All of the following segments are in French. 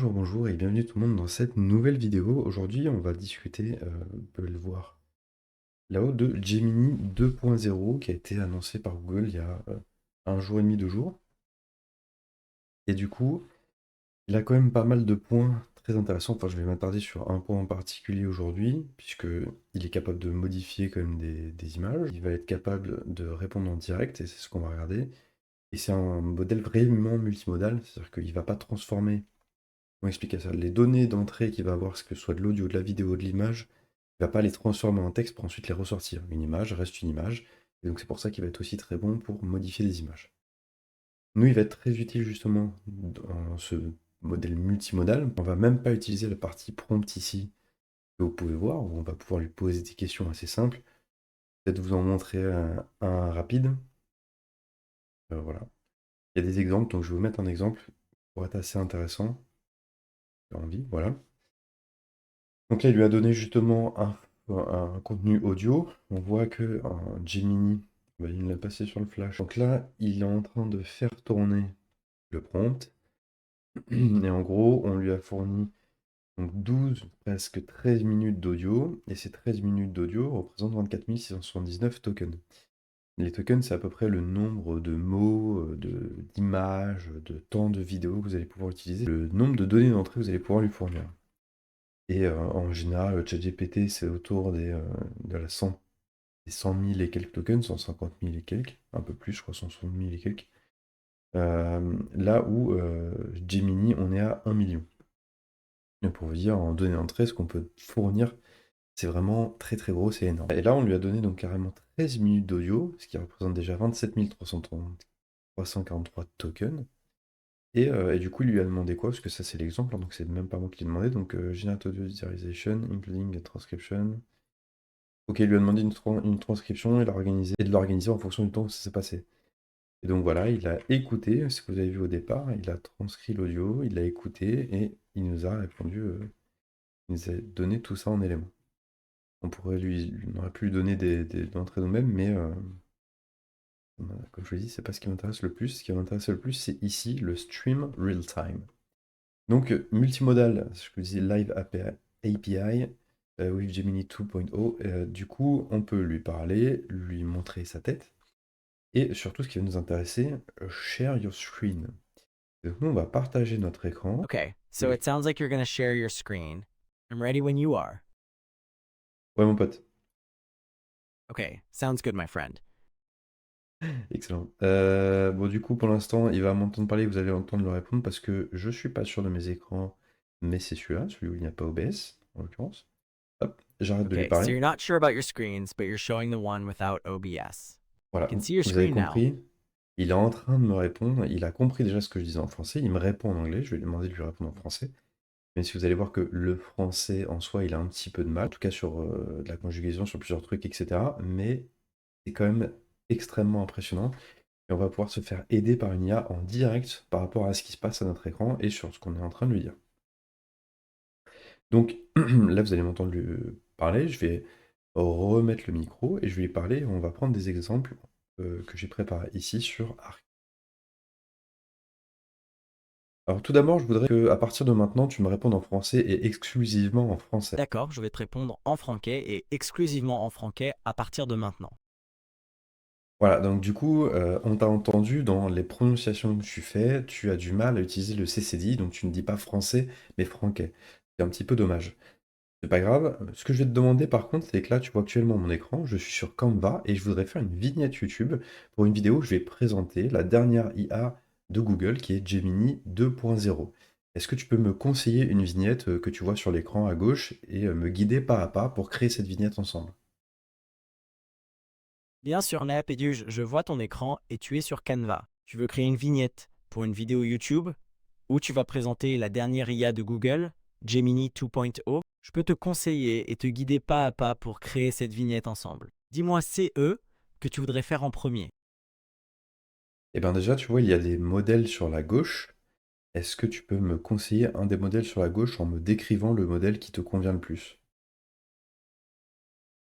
Bonjour, bonjour et bienvenue tout le monde dans cette nouvelle vidéo. Aujourd'hui, on va discuter, vous pouvez le voir là-haut, de Gemini 2.0 qui a été annoncé par Google il y a un jour et demi, 2 jours. Et du coup, il a quand même pas mal de points très intéressants. Enfin, je vais m'attarder sur un point en particulier aujourd'hui, puisque il est capable de modifier quand même des images. Il va être capable de répondre en direct, et c'est ce qu'on va regarder. Et c'est un modèle vraiment multimodal, c'est-à-dire qu'il ne va pas transformer. Comment expliquer ça? Les données d'entrée qu'il va avoir, que ce soit de l'audio, de la vidéo, de l'image, il va pas les transformer en texte pour ensuite les ressortir. Une image reste une image, et donc c'est pour ça qu'il va être aussi très bon pour modifier des images. Nous, il va être très utile justement dans ce modèle multimodal. On va même pas utiliser la partie prompt ici que vous pouvez voir, où on va pouvoir lui poser des questions assez simples. Peut-être vous en montrer un rapide. Voilà. Il y a des exemples, donc je vais vous mettre un exemple pour être assez intéressant. J'ai envie, voilà. Donc là, il lui a donné justement un contenu audio. On voit que Gemini, bah, il me l'a passé sur le flash. Donc là, il est en train de faire tourner le prompt. Et en gros, on lui a fourni donc 12, presque 13 minutes d'audio. Et ces 13 minutes d'audio représentent 24 679 tokens. Les tokens, c'est à peu près le nombre de mots, d'images, de temps de vidéo que vous allez pouvoir utiliser, le nombre de données d'entrée que vous allez pouvoir lui fournir. Et en général, le ChatGPT, c'est autour de la 100, des 100 000 et quelques tokens, 150 000 et quelques, un peu plus, je crois, 160 000 et quelques. Là où Gemini, on est à 1 million. Et pour vous dire, en données d'entrée, ce qu'on peut fournir, c'est vraiment très très gros, c'est énorme. Et là, on lui a donné donc carrément 13 minutes d'audio, ce qui représente déjà 27 343 tokens. Et du coup, il lui a demandé quoi? Parce que ça, c'est l'exemple, hein, donc c'est même pas moi qui l'ai demandé. Donc, Generate Audio Visualization, including a transcription. Ok, il lui a demandé une transcription et, et de l'organiser en fonction du temps où ça s'est passé. Et donc voilà, il a écouté, ce que vous avez vu au départ, il a transcrit l'audio, il l'a écouté et il nous a répondu, il nous a donné tout ça en éléments. On aurait pu lui donner d'entrée nous-mêmes, mais comme je vous l'ai dit, c'est pas ce qui m'intéresse le plus. Ce qui m'intéresse le plus, c'est ici le stream real-time. Donc, multimodal, ce que je disais, Live API with Gemini 2.0. Du coup, on peut lui parler, lui montrer sa tête, et surtout, ce qui va nous intéresser, share your screen. Donc, nous, on va partager notre écran. Okay, so it sounds like you're going to share your screen. I'm ready when you are. Ouais, mon pote. Okay, sounds good, my friend. Excellent. Bon, du coup, pour l'instant, il va m'entendre parler, vous allez entendre le répondre parce que je suis pas sûr de mes écrans, mais c'est celui-là, celui où il n'y a pas OBS, en l'occurrence. Hop, j'arrête de lui Okay, so parler. you're not sure about your screens, but you're showing the one without OBS. I Voilà, can see your vous avez screen now. compris. Il est en train de me répondre. Il a compris déjà ce que je disais en français. Il me répond en anglais. Je vais lui demander de lui répondre en français. Même si vous allez voir que le français en soi, il a un petit peu de mal. En tout cas sur de la conjugaison, sur plusieurs trucs, etc. Mais c'est quand même extrêmement impressionnant. Et on va pouvoir se faire aider par une IA en direct par rapport à ce qui se passe à notre écran et sur ce qu'on est en train de lui dire. Donc là, vous allez m'entendre lui parler. Je vais remettre le micro et je vais lui parler. On va prendre des exemples que j'ai préparés ici sur Arc. Alors tout d'abord, je voudrais que, à partir de maintenant, tu me répondes en français et exclusivement en français. D'accord, je vais te répondre en franquais et exclusivement en franquais à partir de maintenant. Voilà, donc du coup, on t'a entendu dans les prononciations que tu fais, tu as du mal à utiliser le CCDI, donc tu ne dis pas français, mais franquais. C'est un petit peu dommage. C'est pas grave. Ce que je vais te demander par contre, c'est que là, tu vois actuellement mon écran, je suis sur Canva et je voudrais faire une vignette YouTube pour une vidéo où je vais présenter la dernière IA de Google qui est Gemini 2.0. Est-ce que tu peux me conseiller une vignette que tu vois sur l'écran à gauche et me guider pas à pas pour créer cette vignette ensemble? Bien sûr, Nap et je vois ton écran et tu es sur Canva. Tu veux créer une vignette pour une vidéo YouTube où tu vas présenter la dernière IA de Google, Gemini 2.0. Je peux te conseiller et te guider pas à pas pour créer cette vignette ensemble. Dis-moi CE que tu voudrais faire en premier. Eh bien déjà, tu vois, il y a des modèles sur la gauche. Est-ce que tu peux me conseiller un des modèles sur la gauche en me décrivant le modèle qui te convient le plus?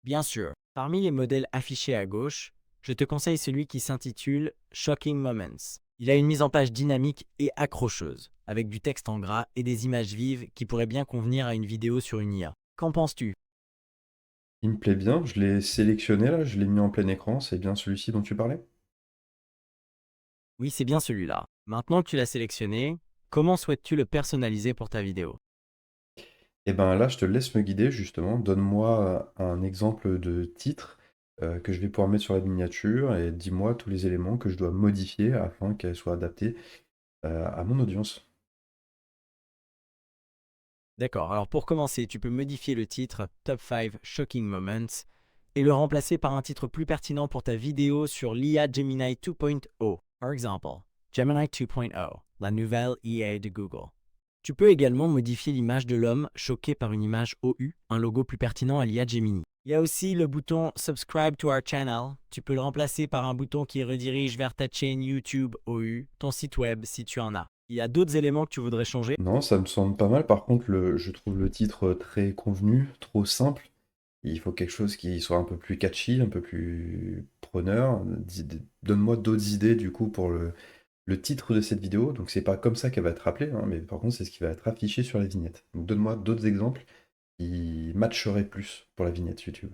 Bien sûr, parmi les modèles affichés à gauche, je te conseille celui qui s'intitule Shocking Moments. Il a une mise en page dynamique et accrocheuse, avec du texte en gras et des images vives qui pourraient bien convenir à une vidéo sur une IA. Qu'en penses-tu? Il me plaît bien, je l'ai sélectionné là, je l'ai mis en plein écran, c'est bien celui-ci dont tu parlais? Oui, c'est bien celui-là. Maintenant que tu l'as sélectionné, comment souhaites-tu le personnaliser pour ta vidéo? Et ben là, je te laisse me guider justement. Donne-moi un exemple de titre que je vais pouvoir mettre sur la miniature et dis-moi tous les éléments que je dois modifier afin qu'elle soit adaptée à mon audience. D'accord, alors pour commencer, tu peux modifier le titre Top 5 Shocking Moments et le remplacer par un titre plus pertinent pour ta vidéo sur l'IA Gemini 2.0. Par exemple, Gemini 2.0, la nouvelle IA de Google. Tu peux également modifier l'image de l'homme choqué par une image OU, un logo plus pertinent à l'IA Gemini. Il y a aussi le bouton Subscribe to our channel. Tu peux le remplacer par un bouton qui redirige vers ta chaîne YouTube OU, ton site web si tu en as. Il y a d'autres éléments que tu voudrais changer? Non, ça me semble pas mal. Par contre, je trouve le titre très convenu, trop simple. Il faut quelque chose qui soit un peu plus catchy, un peu plus preneur. Donne-moi d'autres idées du coup pour le titre de cette vidéo. Donc c'est pas comme ça qu'elle va être appelée, hein, mais par contre c'est ce qui va être affiché sur la vignette. Donc donne-moi d'autres exemples qui matcheraient plus pour la vignette YouTube.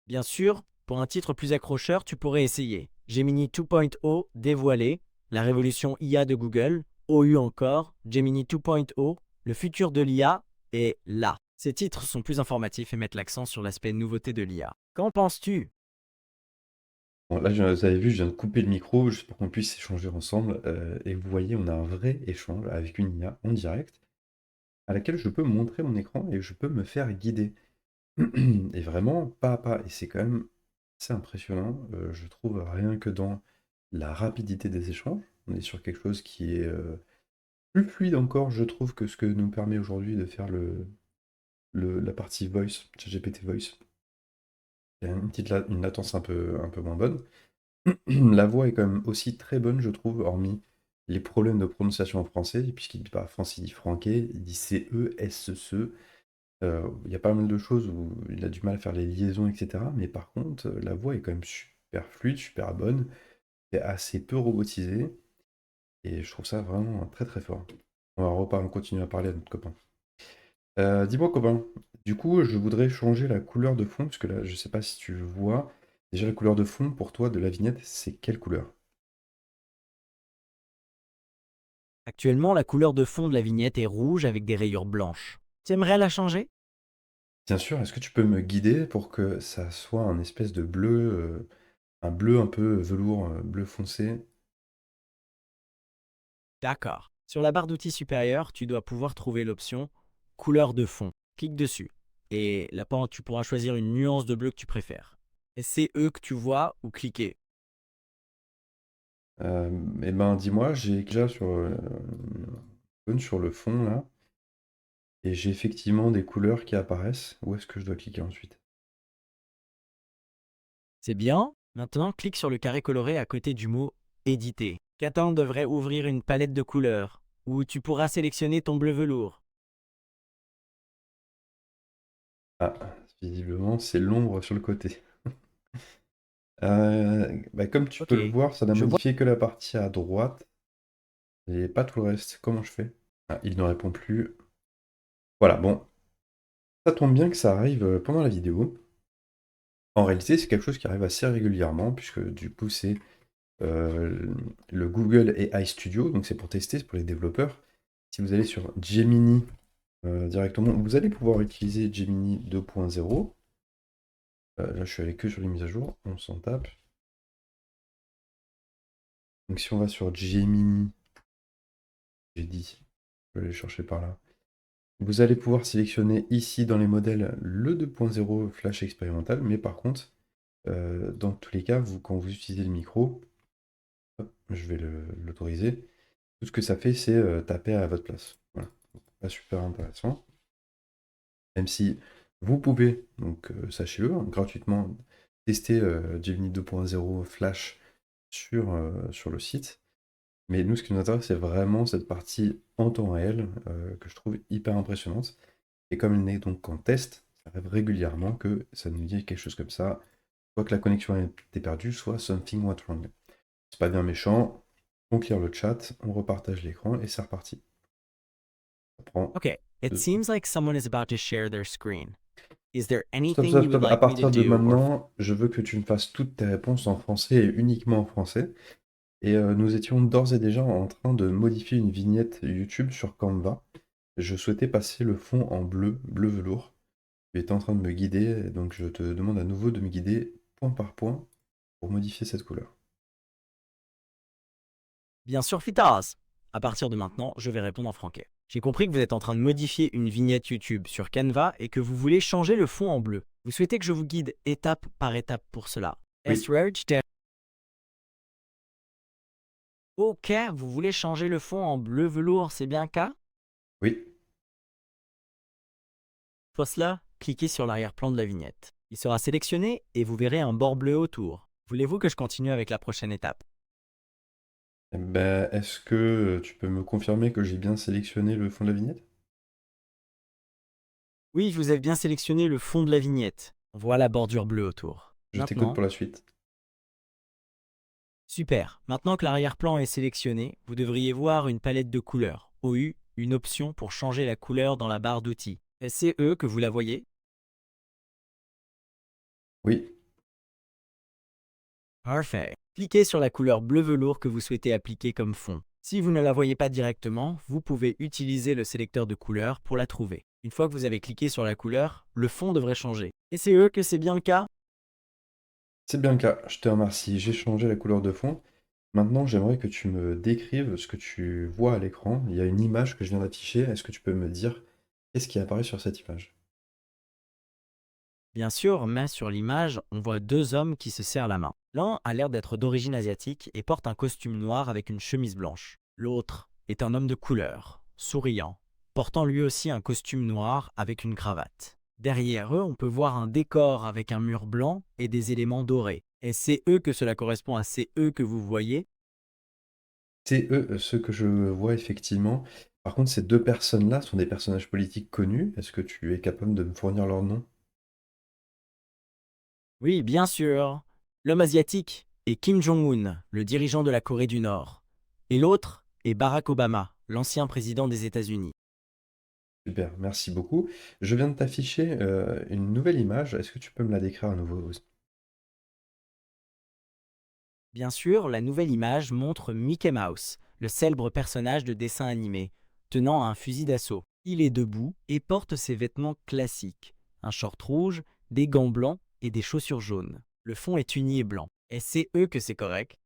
Bien sûr, pour un titre plus accrocheur, tu pourrais essayer Gemini 2.0 dévoilé, la révolution IA de Google, OU encore, Gemini 2.0, le futur de l'IA et là. Ces titres sont plus informatifs et mettent l'accent sur l'aspect nouveauté de l'IA. Qu'en penses-tu? Bon, là, vous avez vu, je viens de couper le micro juste pour qu'on puisse échanger ensemble. Et vous voyez, on a un vrai échange avec une IA en direct à laquelle je peux montrer mon écran et je peux me faire guider. Et vraiment, pas à pas. Et c'est quand même assez impressionnant, je trouve, rien que dans la rapidité des échanges. On est sur quelque chose qui est plus fluide encore, je trouve, que ce que nous permet aujourd'hui de faire la partie voice, ChatGPT Voice. Il y a une latence un peu moins bonne. La voix est quand même aussi très bonne, je trouve, hormis les problèmes de prononciation en français, puisqu'il dit pas France, il dit franquet, il dit CE, SE. Il y a pas mal de choses où il a du mal à faire les liaisons, etc. Mais par contre, la voix est quand même super fluide, super bonne, c'est assez peu robotisé, et je trouve ça vraiment très très fort. On continue à parler à notre copain. Dis-moi, copain, du coup, je voudrais changer la couleur de fond, parce que là, je sais pas si tu vois. Déjà, la couleur de fond pour toi de la vignette, c'est quelle couleur? Actuellement, la couleur de fond de la vignette est rouge avec des rayures blanches. Tu aimerais la changer? Bien sûr, est-ce que tu peux me guider pour que ça soit un espèce de bleu, un bleu un peu velours, bleu foncé? D'accord. Sur la barre d'outils supérieure, tu dois pouvoir trouver l'option couleur de fond. Clique dessus. Et là, tu pourras choisir une nuance de bleu que tu préfères. Et c'est eux que tu vois ou cliquer. Eh ben, dis-moi, j'ai déjà sur, sur le fond là, et j'ai effectivement des couleurs qui apparaissent. Où est-ce que je dois cliquer ensuite? C'est bien. Maintenant, clique sur le carré coloré à côté du mot éditer. Catan devrait ouvrir une palette de couleurs où tu pourras sélectionner ton bleu velours. Ah, visiblement, c'est l'ombre sur le côté. Bah, comme tu peux Ok, le voir, ça n'a je vois. modifié que la partie à droite et pas tout le reste. Comment je fais? Ah, il ne répond plus. Voilà, bon, ça tombe bien que ça arrive pendant la vidéo. En réalité, c'est quelque chose qui arrive assez régulièrement, puisque du coup, c'est le Google AI Studio, donc c'est pour tester, c'est pour les développeurs. Si vous allez sur Gemini directement, vous allez pouvoir utiliser Gemini 2.0. Là, je suis allé que sur les mises à jour, on s'en tape. Donc si on va sur Gemini, j'ai dit, je vais aller chercher par là. Vous allez pouvoir sélectionner ici dans les modèles le 2.0 Flash expérimental, mais par contre, dans tous les cas, quand vous utilisez le micro, hop, je vais l'autoriser. Tout ce que ça fait, c'est taper à votre place. Voilà. Pas super intéressant. Même si vous pouvez, donc sachez-le, hein, gratuitement tester Gemini 2.0 Flash sur le site. Mais nous, ce qui nous intéresse, c'est vraiment cette partie en temps réel que je trouve hyper impressionnante. Et comme elle n'est donc qu'en test, ça arrive régulièrement que ça nous dit quelque chose comme ça, soit que la connexion a été perdue, soit something went wrong. C'est pas bien méchant, on clear le chat, on repartage l'écran et c'est reparti. Ça prend Okay, it 2 secondes. seems like someone is about to share their screen. Is there Stop, anything stop, you would stop. À like me to partir de do or maintenant, je veux que tu me fasses toutes tes réponses en français et uniquement en français. Et nous étions d'ores et déjà en train de modifier une vignette YouTube sur Canva. Je souhaitais passer le fond en bleu, bleu velours. Tu étais en train de me guider, donc je te demande à nouveau de me guider point par point pour modifier cette couleur. Bien sûr, Fitas. À partir de maintenant, je vais répondre en franquet. J'ai compris que vous êtes en train de modifier une vignette YouTube sur Canva et que vous voulez changer le fond en bleu. Vous souhaitez que je vous guide étape par étape pour cela. Oui, Ok, vous voulez changer le fond en bleu velours, c'est bien le cas? oui. Pour cela, cliquez sur l'arrière-plan de la vignette. Il sera sélectionné et vous verrez un bord bleu autour. Voulez-vous que je continue avec la prochaine étape? Eh ben, est-ce que tu peux me confirmer que j'ai bien sélectionné le fond de la vignette? Oui, vous avez bien sélectionné le fond de la vignette. On voit la bordure bleue autour. Je t'écoute Maintenant, pour la suite. super. Maintenant que l'arrière-plan est sélectionné, vous devriez voir une palette de couleurs. OU, une option pour changer la couleur dans la barre d'outils. C'est eux que vous la voyez? Oui, Parfait. Cliquez sur la couleur bleu velours que vous souhaitez appliquer comme fond. Si vous ne la voyez pas directement, vous pouvez utiliser le sélecteur de couleurs pour la trouver. Une fois que vous avez cliqué sur la couleur, le fond devrait changer. Et c'est eux que c'est bien le cas? c'est bien le cas. Je te remercie. J'ai changé la couleur de fond. Maintenant, j'aimerais que tu me décrives ce que tu vois à l'écran. Il y a une image que je viens d'afficher. Est-ce que tu peux me dire qu'est-ce qui apparaît sur cette image? Bien sûr, mais sur l'image, on voit deux hommes qui se serrent la main. L'un a l'air d'être d'origine asiatique et porte un costume noir avec une chemise blanche. L'autre est un homme de couleur, souriant, portant lui aussi un costume noir avec une cravate. Derrière eux, on peut voir un décor avec un mur blanc et des éléments dorés. Et c'est eux que cela correspond à ces eux que vous voyez? C'est eux, ceux que je vois effectivement. Par contre, ces deux personnes-là sont des personnages politiques connus. Est-ce que tu es capable de me fournir leur nom? Oui, bien sûr. L'homme asiatique est Kim Jong-un, le dirigeant de la Corée du Nord. Et l'autre est Barack Obama, l'ancien président des États-Unis. Super, merci beaucoup. Je viens de t'afficher une nouvelle image. Est-ce que tu peux me la décrire à nouveau aussi? Bien sûr, la nouvelle image montre Mickey Mouse, le célèbre personnage de dessin animé, tenant un fusil d'assaut. Il est debout et porte ses vêtements classiques, un short rouge, des gants blancs et des chaussures jaunes. Le fond est uni et blanc. Et c'est eux que c'est correct?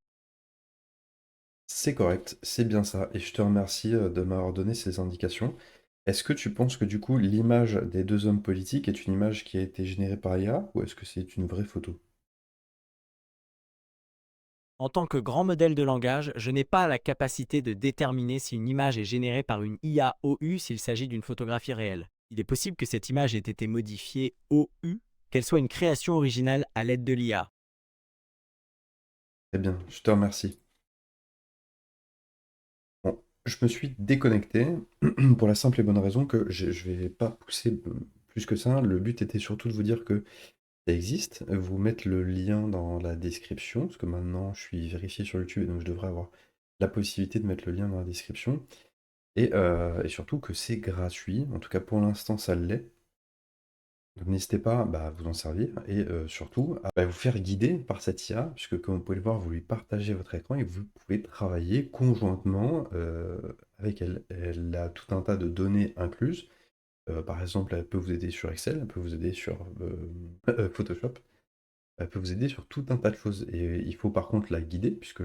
C'est correct, c'est bien ça. Et je te remercie de m'avoir donné ces indications. Est-ce que tu penses que du coup l'image des deux hommes politiques est une image qui a été générée par IA ou est-ce que c'est une vraie photo? En tant que grand modèle de langage, je n'ai pas la capacité de déterminer si une image est générée par une IA OU s'il s'agit d'une photographie réelle. Il est possible que cette image ait été modifiée OU, qu'elle soit une création originale à l'aide de l'IA. Très bien, je te remercie. Bon, je me suis déconnecté pour la simple et bonne raison que je vais pas pousser plus que ça. Le but était surtout de vous dire que ça existe, vous mettre le lien dans la description, parce que maintenant je suis vérifié sur YouTube et donc je devrais avoir la possibilité de mettre le lien dans la description. Et surtout que c'est gratuit, en tout cas pour l'instant ça l'est. Donc n'hésitez pas bah, à vous en servir et surtout à bah, vous faire guider par cette IA, puisque comme vous pouvez le voir, vous lui partagez votre écran et vous pouvez travailler conjointement avec elle. Elle a tout un tas de données incluses. Par exemple, elle peut vous aider sur Excel, elle peut vous aider sur Photoshop, elle peut vous aider sur tout un tas de choses. Et il faut par contre la guider, puisque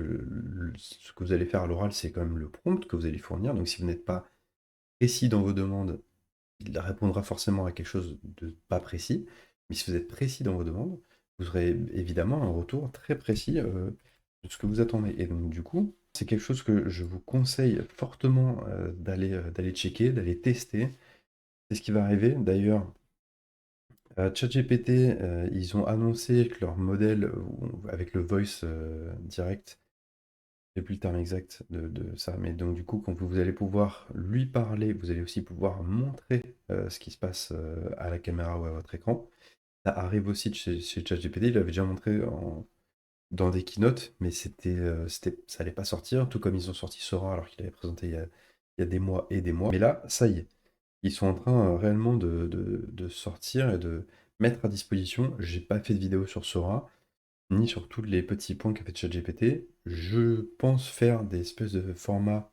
ce que vous allez faire à l'oral, c'est quand même le prompt que vous allez fournir. Donc si vous n'êtes pas précis dans vos demandes, il répondra forcément à quelque chose de pas précis. Mais si vous êtes précis dans vos demandes, vous aurez évidemment un retour très précis de ce que vous attendez. Et donc du coup, c'est quelque chose que je vous conseille fortement d'aller checker, d'aller tester. C'est ce qui va arriver. D'ailleurs, ChatGPT, ils ont annoncé que leur modèle avec le voice direct, je sais plus le terme exact de ça, mais donc du coup, quand vous allez pouvoir lui parler, vous allez aussi pouvoir montrer ce qui se passe à la caméra ou à votre écran. Ça arrive aussi chez ChatGPT, il l'avait déjà montré dans des keynotes, mais ça allait pas sortir, tout comme ils ont sorti Sora alors qu'il avait présenté il y a des mois et des mois. Mais là, ça y est, ils sont en train réellement de sortir et de mettre à disposition. J'ai pas fait de vidéo sur Sora, ni sur tous les petits points qu'a fait ChatGPT. Je pense faire des espèces de formats,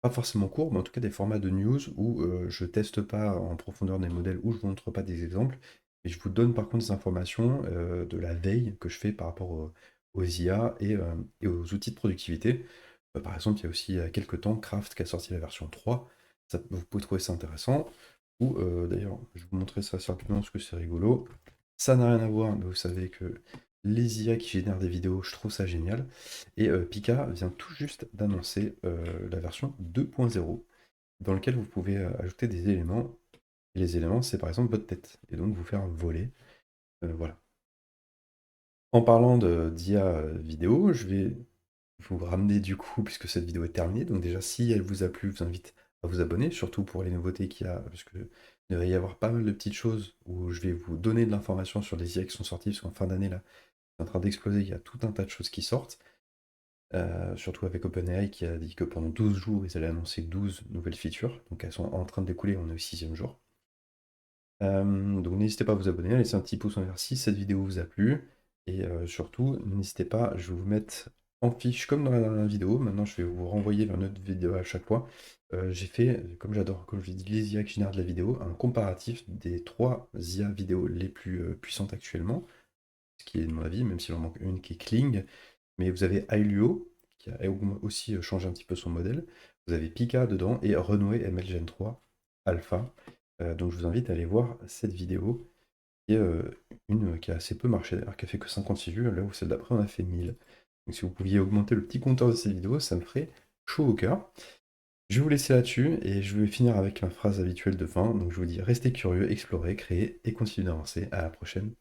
pas forcément courts, mais en tout cas des formats de news où je teste pas en profondeur des modèles, où je vous montre pas des exemples, et je vous donne par contre des informations de la veille que je fais par rapport aux IA et aux outils de productivité. Par exemple, il y a aussi il y a quelques temps Craft qui a sorti la version 3. Ça, vous pouvez trouver ça intéressant. Ou d'ailleurs, je vais vous montrer ça assez rapidement parce que c'est rigolo. Ça n'a rien à voir, mais vous savez que les IA qui génèrent des vidéos, je trouve ça génial. Et Pika vient tout juste d'annoncer la version 2.0 dans lequel vous pouvez ajouter des éléments. Et les éléments, c'est par exemple votre tête. Et donc vous faire voler. Voilà. En parlant d'IA vidéo, je vais vous ramener du coup, puisque cette vidéo est terminée. Donc déjà, si elle vous a plu, je vous invite à vous abonner, surtout pour les nouveautés qu'il y a, parce que il va y avoir pas mal de petites choses où je vais vous donner de l'information sur les IA qui sont sorties, parce qu'en fin d'année, là, c'est en train d'exploser, il y a tout un tas de choses qui sortent. Surtout avec OpenAI qui a dit que pendant 12 jours, ils allaient annoncer 12 nouvelles features. Donc elles sont en train de découler, on est au 6e jour. Donc n'hésitez pas à vous abonner, à laisser un petit pouce en l'air si cette vidéo vous a plu. Et surtout, n'hésitez pas, je vais vous mettre en fiche comme dans la dernière vidéo. Maintenant, je vais vous renvoyer vers notre vidéo à chaque fois. J'ai fait, comme j'adore, comme je l'ai dit, les IA qui génèrent de la vidéo, un comparatif des 3 IA vidéo les plus puissantes actuellement. Ce qui est de mon avis, même s'il en manque une qui est Kling. Mais vous avez Ailio, qui a aussi changé un petit peu son modèle. Vous avez Pika dedans et Renoué ML Gen 3 Alpha. Donc je vous invite à aller voir cette vidéo, qui est une qui a assez peu marché, d'ailleurs, qui a fait que 56 vues, là où celle d'après en a fait 1000. Donc si vous pouviez augmenter le petit compteur de cette vidéo, ça me ferait chaud au cœur. Je vais vous laisser là-dessus et je vais finir avec ma phrase habituelle de fin. Donc je vous dis restez curieux, explorez, créez et continuez d'avancer. À la prochaine.